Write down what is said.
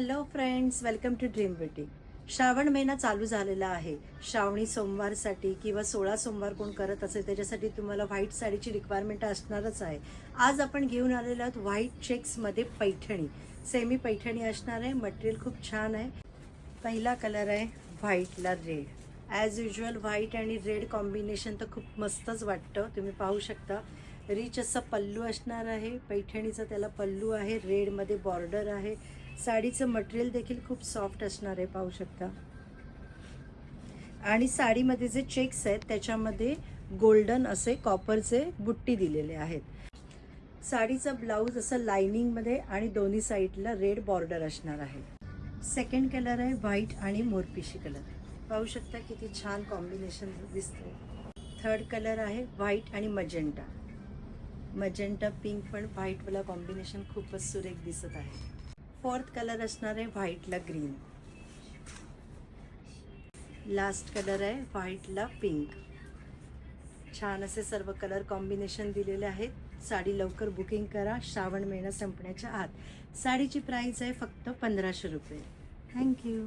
Hello friends, welcome to dream beauty. Shravan महिना चालू झालेला आहे. श्रावणी सोमवारसाठी किंवा 16 सोमवार कोण करत असेल त्याच्यासाठी तुम्हाला व्हाईट साडीची रिक्वायरमेंट असणारच आहे. आज आपण घेऊन आलेलो आहोत व्हाईट चेक्समध्ये पैठणी. सेमी पैठणी असणार आहे. मटेरियल खूप छान आहे. पहिला कलर आहे व्हाईटला रेड. ॲज युजल व्हाईट आणि रेड कॉम्बिनेशन तर खूप मस्तच वाटतं. तुम्ही पाहू शकता. रिच असं पल्लू असणार आहे. पैठणीचं त्याला पल्लू आहे. रेडमध्ये बॉर्डर आहे. साडीचं मटेरियल देखील खूप सॉफ्ट असणार आहे, पाहू शकता. आणि साडीमध्ये जे चेक्स आहेत त्याच्यामध्ये गोल्डन असे कॉपरचे बुट्टी दिलेले आहेत. साडीचा ब्लाऊज असं लाइनिंगमध्ये आणि दोन्ही साईडला रेड बॉर्डर असणार आहे. सेकंड कलर आहे व्हाईट आणि मोरपिशी कलर. पाहू शकता किती छान कॉम्बिनेशन दिसतंय. थर्ड कलर आहे व्हाईट आणि मजेंटा. मजेंटा पिंक पण व्हाईटवाला कॉम्बिनेशन खूपच सुरेख दिसत आहे. फोर्थ कलर असणार आहे व्हाईटला ग्रीन. लास्ट कलर आहे व्हाईटला पिंक. छान असे सर्व कलर कॉम्बिनेशन दिलेले आहेत. साडी लवकर बुकिंग करा, श्रावण महिना संपण्याच्या आत. साडीची प्राईस आहे फक्त 1500 रुपये. थँक्यू.